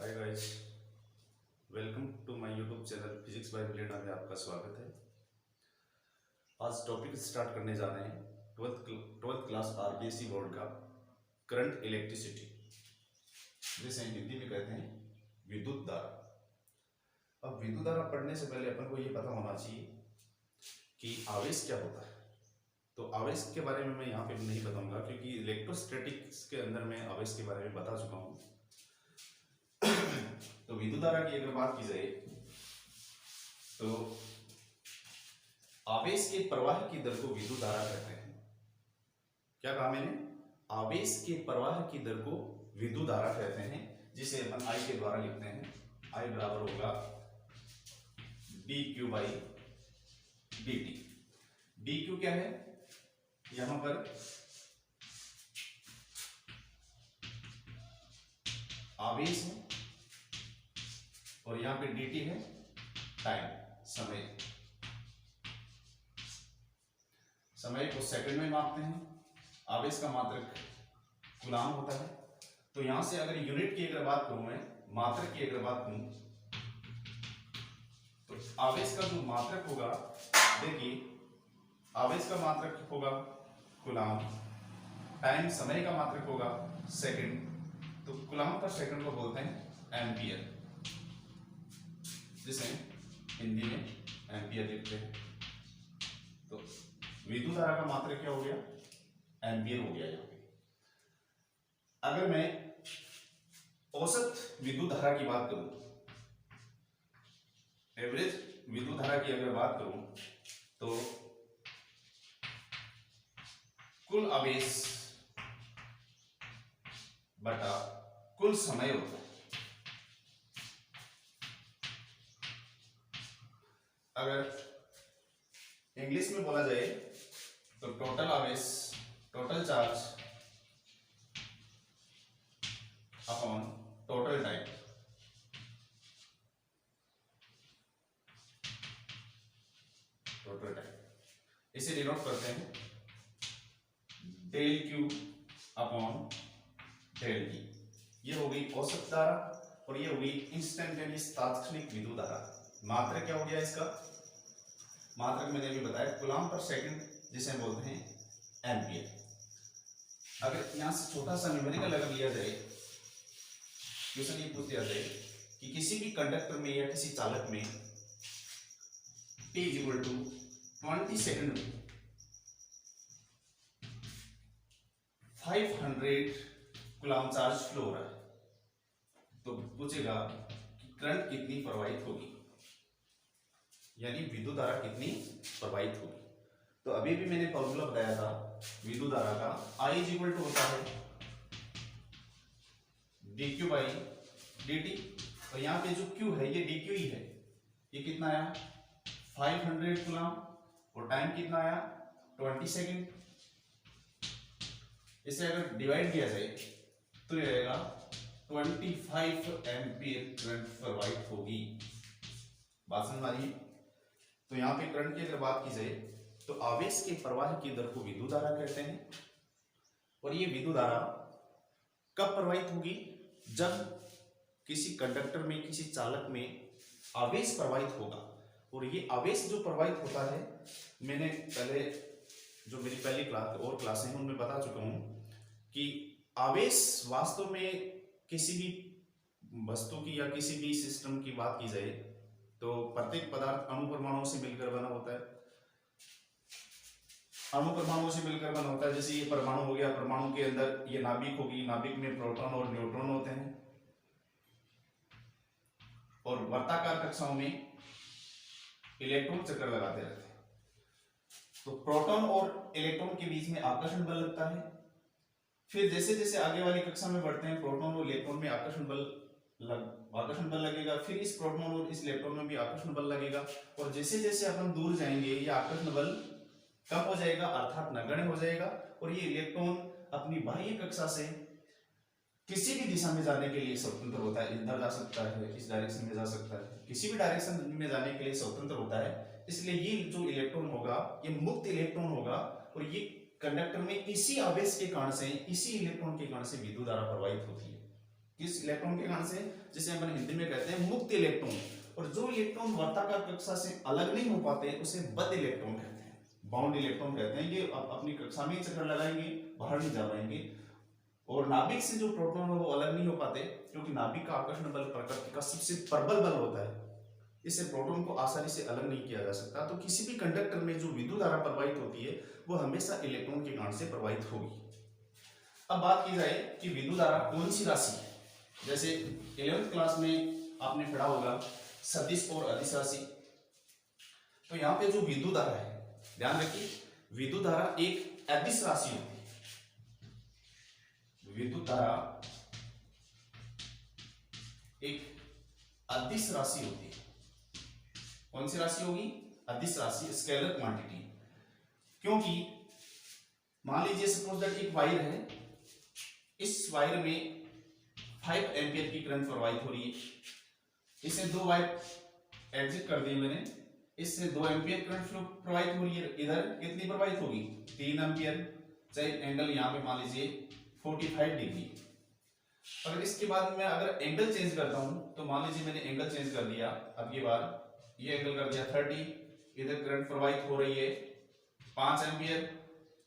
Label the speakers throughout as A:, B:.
A: Hi guys, welcome to my YouTube channel physics by blade में आपका स्वागत है। आज टॉपिक स्टार्ट करने जा रहे हैं ट्वेल्थ क्लास आरबीएसई बोर्ड का करंट इलेक्ट्रिसिटी, जिसे हिंदी में कहते हैं विद्युत धारा। अब विद्युत धारा पढ़ने से पहले अपन को ये पता होना चाहिए कि आवेश क्या होता है। तो आवेश के बारे में मैं यहाँ पे नहीं बताऊंगा क्योंकि इलेक्ट्रोस्टैटिक्स के अंदर मैं आवेश के बारे में बता चुका हूँ। तो विद्युत धारा की अगर बात की जाए तो आवेश के प्रवाह की दर को विद्युत धारा कहते हैं। क्या कहा मैंने? आवेश के प्रवाह की दर को विद्युत धारा कहते हैं, जिसे अपन आई के द्वारा लिखते हैं। आई बराबर होगा D Q by D T. D Q क्या है? यहां पर आवेश है और यहां पे dt है टाइम, समय को सेकंड में मापते हैं। आवेश का मात्रक कूलाम होता है। तो यहां से अगर यूनिट की अगर बात करूं, मैं मात्रक की अगर बात करूं, तो आवेश का जो मात्रक होगा, देखिए आवेश का मात्रक होगा कूलाम, टाइम समय का मात्रक होगा सेकंड। तो कूलाम पर सेकंड को बोलते हैं एम्पियर, जिसे हिंदी में एम्पियर लिखते हैं। तो विद्युत धारा का मात्रक क्या हो गया? एम्पियर हो गया। यहाँ पे अगर मैं औसत विद्युत धारा की बात करूं, एवरेज विद्युत धारा की अगर बात करूं, तो कुल आवेश बटा कुल समय होता है। अगर इंग्लिश में बोला जाए तो टोटल आवेश, total charge upon total time. Total time इसे डिनोट करते हैं del Q upon del T. ये हो गई औसत धारा और ये हो गई इंस्टेंटेनियस तात्क्षणिक विद्युत धारा। मात्रक क्या हो गया इसका? मात्रक मैंने अभी बताया कूलाम पर सेकंड, जिसे बोलते हैं एम्पियर। अगर यहां से छोटा सा न्यूमेरिकल अगर लिया जाए, क्वेश्चन ये पूछ दिया जाए कि किसी भी कंडक्टर में या किसी चालक में T इक्वल टू 20 सेकंड में 500 कूलाम चार्ज फ्लो हो रहा है, तो पूछेगा कि करंट कितनी प्रवाहित होगी, यानी विद्युत धारा कितनी प्रवाहित होगी। तो अभी भी मैंने फॉर्मूला बताया था विद्युत धारा का, I इक्वल टू होता है dq बाई dt। तो यहाँ पे जो q है ये dq ही है। ये कितना आया? 500 कूलाम और टाइम कितना आया? 20 सेकेंड। इसे अगर डिवाइड किया जाए तो ये रहेगा 25 एम्पियर करंट प्रवाहित होगी। बात समझ आ रही है? तो यहाँ पे करंट की अगर बात की जाए तो आवेश के प्रवाह की दर को विद्युत धारा कहते हैं। और ये विद्युत धारा कब प्रवाहित होगी? जब किसी कंडक्टर में, किसी चालक में आवेश प्रवाहित होगा। और ये आवेश जो प्रवाहित होता है, मैंने पहले जो मेरी पहली क्लास और क्लासें हैं उनमें बता चुका हूं कि आवेश वास्तव में किसी भी वस्तु की या किसी भी सिस्टम की बात की जाए तो प्रत्येक पदार्थ अणु परमाणुओं से मिलकर बना होता है। अणु परमाणुओं से मिलकर बना होता है। जैसे ये परमाणु हो गया, परमाणु के अंदर ये नाभिक होगी, नाभिक में प्रोटॉन और न्यूट्रॉन होते हैं और वर्ताकार कक्षाओं में इलेक्ट्रॉन चक्कर लगाते रहते हैं। तो प्रोटॉन और इलेक्ट्रॉन के बीच में आकर्षण बल लगता है। फिर जैसे जैसे आगे वाली कक्षा में बढ़ते हैं, प्रोटॉन और इलेक्ट्रॉन में आकर्षण बल लगेगा। फिर इस प्रोटॉन और इस इलेक्ट्रॉन में भी आकर्षण बल लगेगा। और जैसे जैसे अपन दूर जाएंगे ये आकर्षण बल कम हो जाएगा, अर्थात नगण्य हो जाएगा। और ये इलेक्ट्रॉन अपनी बाह्य कक्षा से किसी भी दिशा में जाने के लिए स्वतंत्र होता है। इधर जा सकता है, इस डायरेक्शन में जा सकता है, किसी भी डायरेक्शन में जाने के लिए स्वतंत्र होता है। इसलिए ये जो इलेक्ट्रॉन होगा ये मुक्त इलेक्ट्रॉन होगा और ये कंडक्टर में इसी आवेश के कारण से, इसी इलेक्ट्रॉन के कारण से विद्युत धारा प्रवाहित होती है। किस इलेक्ट्रॉन के कारण से? जिसे अपन हिंदी में कहते हैं मुक्त इलेक्ट्रॉन। और जो इलेक्ट्रॉन वर्ताकार कक्षा से अलग नहीं हो पाते उसे बद्ध इलेक्ट्रॉन कहते हैं, बाउंड इलेक्ट्रॉन कहते हैं। ये अपनी कक्षा में चक्कर लगाएंगे, बाहर नहीं जा पाएंगे। और नाभिक से जो प्रोटॉन है वो अलग नहीं हो पाते, क्योंकि नाभिक का आकर्षण बल प्रकृति का सबसे प्रबल बल होता है, इससे प्रोटॉन को आसानी से अलग नहीं किया जा सकता। तो किसी भी कंडक्टर में जो विद्युत धारा प्रवाहित होती है वो हमेशा इलेक्ट्रॉन के कारण से प्रवाहित होगी। अब बात की जाए कि विद्युत धारा कौन सी राशि है। जैसे 11th क्लास में आपने पढ़ा होगा सदिश और अदिश राशि। तो यहाँ पे जो विद्युत धारा है, ध्यान रखिए, विद्युत धारा एक अदिश राशि होती है। विद्युत धारा एक अदिश राशि होती है। कौन सी राशि होगी? अदिश राशि, स्केलर क्वांटिटी। क्योंकि मान लीजिए सपोज दैट एक वायर है, इस वायर में 5 एम्पियर की करंट प्रवाहित हो रही है। इसे 2 वायर एग्जिट कर दिए मैंने, इससे 2 एम्पियर करंट फ्लो प्रवाहित हो रही है। इधर कितनी प्रवाहित होगी? 3 एम्पियर। चाहे एंगल यहाँ पे मान लीजिए 45 डिग्री। और इसके बाद मैं अगर एंगल चेंज करता हूं तो मान लीजिए मैंने एंगल चेंज कर दिया, अब ये बार ये एंगल कर दिया 30, इधर करंट प्रवाहित हो रही है 5 एम्पियर।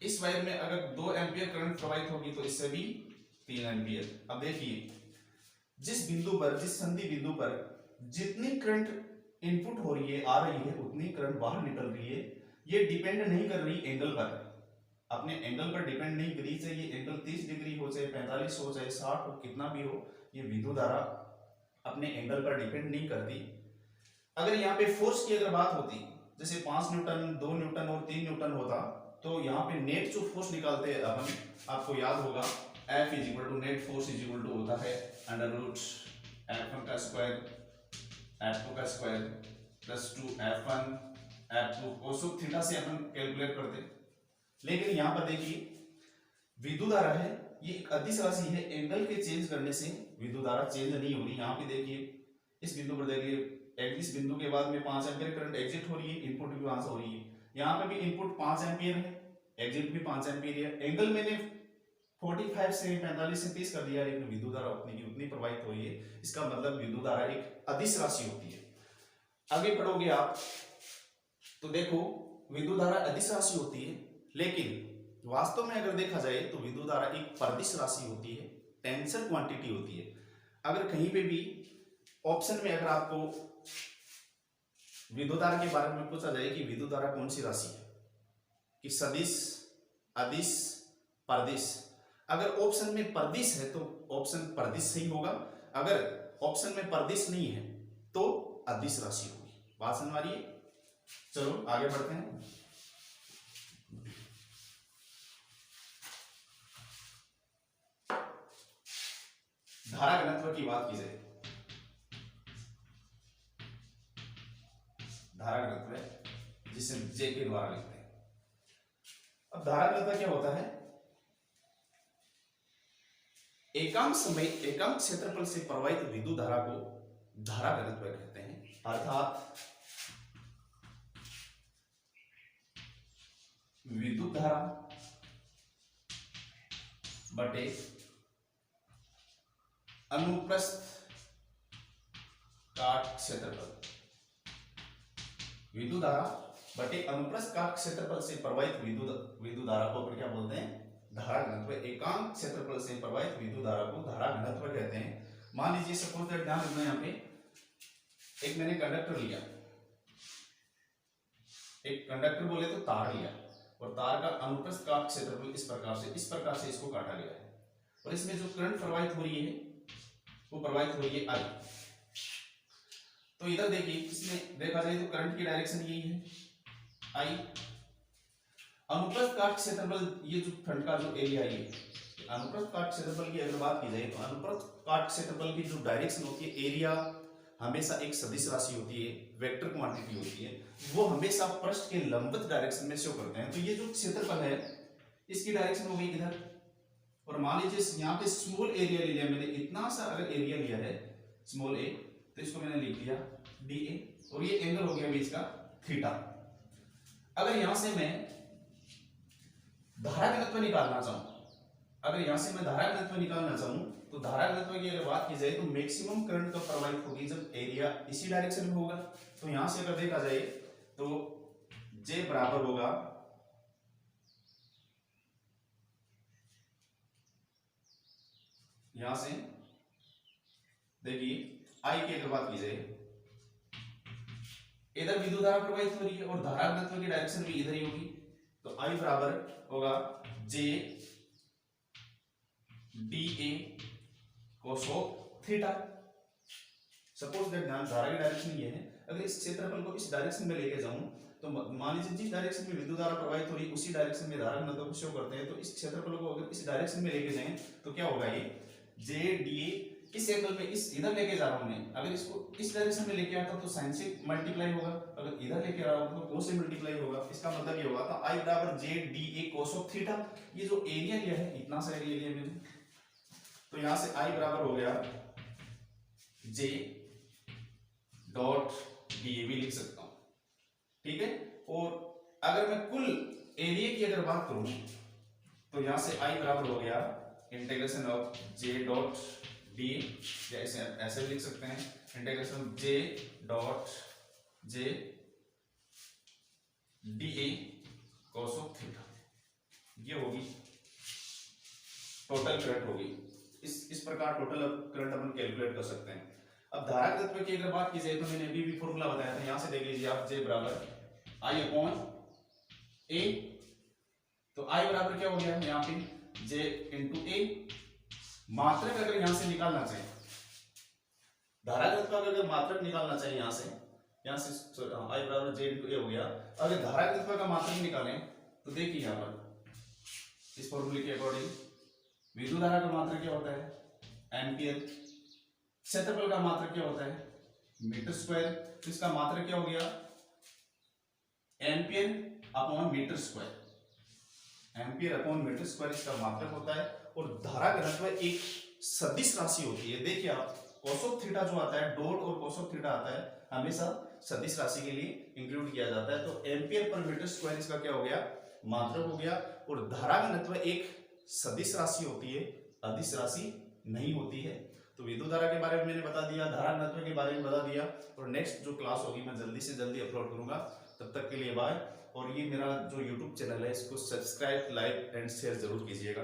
A: इस वायर में अगर 2 एम्पियर करंट प्रवाहित होगी तो इससे भी 3 एम्पियर। अब देखिए जिस बिंदु पर, जिस संधि बिंदु पर जितनी करंट इनपुट हो रही है, आ रही है, उतनी करंट बाहर निकल रही है। ये डिपेंड नहीं कर रही एंगल पर, अपने एंगल पर डिपेंड नहीं करी, चाहे ये एंगल 30 डिग्री हो, चाहे 45 हो, चाहे 60 हो, कितना भी हो, ये विद्युत धारा अपने एंगल पर डिपेंड नहीं करती। अगर यहाँ पे फोर्स की अगर बात होती, जैसे 5 न्यूटन, 2 न्यूटन और 3 न्यूटन होता, तो यहाँ पे नेट जो फोर्स निकालते हैं अपन, आपको याद होगा F is equal to net force is equal to होता है अंडर रूट F1 का स्क्वायर F2 का square plus 2 F1 F2 कोसोक theta से अपन कैलकुलेट करते। लेकिन यहाँ पर देखिए विद्युत धारा है, ये एक अदिश राशि है, एंगल के चेंज करने से विद्युत धारा चेंज नहीं हो रही। यहाँ पे देखिए इस बिंदु पर देखिए, इस बिंदु के बाद में 5 एम्पियर करंट एग्जिट हो रही है, इनपुट भी वहां से हो रही है। यहाँ पे भी इनपुट 5 एम्पियर है, एग्जिट भी 5 एम्पियर है। एंगल मैंने 45 से 45 से 30 कर दिया, लेकिन विद्युत धारा उतनी की उतनी प्रवाहित हो रही है। इसका मतलब विद्युत धारा एक अदिश राशि होती है। आगे पढ़ोगे आप तो देखो विद्युत धारा अदिश राशि होती है, लेकिन वास्तव में अगर देखा जाए तो विद्युत धारा एक परिदिश राशि होती है, टेंसर क्वांटिटी होती है। अगर कहीं पे भी ऑप्शन में अगर आपको विद्युत धारा के बारे में पूछा जाए कि विद्युत धारा कौन सी राशि है, कि सदिश, अदिश, परिदिश, अगर ऑप्शन में परिदिश है तो ऑप्शन परिदिश सही होगा, अगर ऑप्शन में परिदिश नहीं है तो अदिश राशि होगी। बात समझ आ रही है? चलो आगे बढ़ते हैं। धारा घनत्व की बात की जाए, धारा घनत्व जिसे जे के द्वारा लिखते हैं। अब धारा घनत्व क्या होता है? एकांक समय, एकांक क्षेत्रफल से प्रवाहित विद्युत धारा को धारा घनत्व कहते हैं। अर्थात विद्युत धारा बटे अनुप्रस्थ काट क्षेत्रफल, विद्युत धारा बटे अनुप्रस्थ काट क्षेत्रफल से प्रवाहित विद्युत धारा को अपन क्या बोलते हैं? धारा घनत्व। एकांक क्षेत्रफल से प्रवाहित विद्युत धारा को धारा घनत्व कहते हैं। मान लीजिए सपोज दैट, ध्यान रखना यहाँ पे, एक मैंने कंडक्टर लिया, एक कंडक्टर बोले तो तार लिया, और तार का अनुप्रस्थ काट क्षेत्रफल इस प्रकार से इसको काटा गया है, और इसमें जो करंट प्रवाहित हो रही है वो प्रवाहित हो रही है I। तो इधर देखिए, इसमें देखा जाए तो करंट की डायरेक्शन यही है I। अनुप्रस्थ काट क्षेत्रफल, ये जो फ्रंट का जो एरिया है, अनुप्रस्थ काट क्षेत्रफल की अगर बात की जाए तो अनुप्रस्थ काट क्षेत्रफल की जो डायरेक्शन होती है, एरिया हमेशा एक सदिश राशि होती है, वेक्टर क्वांटिटी होती है, वो हमेशा पृष्ठ के लंबवत डायरेक्शन में शो करते हैं। तो ये जो क्षेत्रफल है इसकी डायरेक्शन हो गई इधर, और मान लीजिए यहाँ पे स्मॉल एरिया ले लिया मैंने, इतना सा अगर एरिया लिया है स्मॉल ए, तो इसको मैंने लिख दिया डी ए, और ये एंगल हो गया बीच का थीटा। अगर यहां से मैं धारा घनत्व निकालना चाहूं, अगर यहां से मैं धारा घनत्व निकालना चाहूं तो धारा घनत्व की अगर बात की जाए तो मैक्सिमम करंट कब प्रवाहित होगी, जब एरिया इसी डायरेक्शन में होगा। तो यहां से अगर देखा जाए तो J बराबर होगा यहां से देखिए I की अगर बात की जाए, इधर विद्युत धारा प्रवाहित हो रही है और धारा घनत्व की डायरेक्शन भी इधर ही होगी। तो I बराबर होगा J dA cos of theta. Suppose that धारा की डायरेक्शन ये है, अगर इस क्षेत्रफल को इस डायरेक्शन में लेके जाऊं तो मान लीजिए जिस डायरेक्शन में विद्युत धारा प्रवाहित हो रही है उसी डायरेक्शन में धारा घनत्व को शो करते हैं। तो इस क्षेत्रफल को अगर इस डायरेक्शन में लेके जाएं तो क्या होगा, ये J dA इस एंगल में इस इधर लेके जा रहा हूं मैं, अगर इसको इस डायरेक्शन में लेके आता तो साइन से मल्टीप्लाई होगा, अगर इधर लेके आ रहा हूं तो cos से मल्टीप्लाई होगा। इसका मतलब ये होगा तो I बराबर J dA cos of theta. ये जो एरिया लिया है इतना सा एरिया लिया मैंने, तो यहां से I बराबर हो गया J डॉट डीए भी लिख सकता हूं, ठीक है। और अगर मैं कुल एरिया की अगर बात करूं तो यहां से I बराबर हो गया integration of J dot DA, या ऐसे भी लिख सकते हैं integration of J dot J DA cos of theta. ये होगी टोटल करंट होगी। इस प्रकार टोटल करंट अपन कैलकुलेट कर सकते हैं। अब धारा घनत्व की अगर बात की जाए तो मैंने अभी भी फॉर्मूला बताया था, यहां से देख लीजिए आप, J बराबर I अपॉन A। तो I बराबर क्या हो गया यहाँ पे J इंटू A। मात्रक अगर यहां से निकालना चाहिए, धारा घनत्व अगर मात्रक निकालना चाहिए यहां से I बराबर J इंटू A हो गया। अगर धारा घनत्व का मात्रक निकालें तो देखिए यहाँ पर इस फॉर्मूले के अकॉर्डिंग विद्युत धारा का मात्रक क्या होता है, एम्पियर। क्षेत्रफल का मात्रक क्या होता है, मीटर स्क्वायर। तो इसका मात्रक क्या हो गया, ampere upon metre square. Ampere upon metre square इसका मात्रक होता है। और धारा घनत्व एक सदिश राशि होती है। देखिए आप cos ऑफ थीटा जो आता है, डॉट और cos ऑफ थीटा आता है, हमेशा सदिश राशि के लिए इंक्लूड किया जाता है। तो एम्पियर पर मीटर स्क्वायर इसका क्या हो गया, मात्रक हो गया। और धारा घनत्व एक सदिश राशि होती है, अदिश राशि नहीं होती है। तो विद्युत धारा के बारे में मैंने बता दिया, धारा घनत्व के बारे में बता दिया। और नेक्स्ट जो क्लास होगी मैं जल्दी से जल्दी अपलोड करूंगा। तब तक के लिए बाय। और ये मेरा जो यूट्यूब चैनल है इसको सब्सक्राइब, लाइक एंड शेयर जरूर कीजिएगा।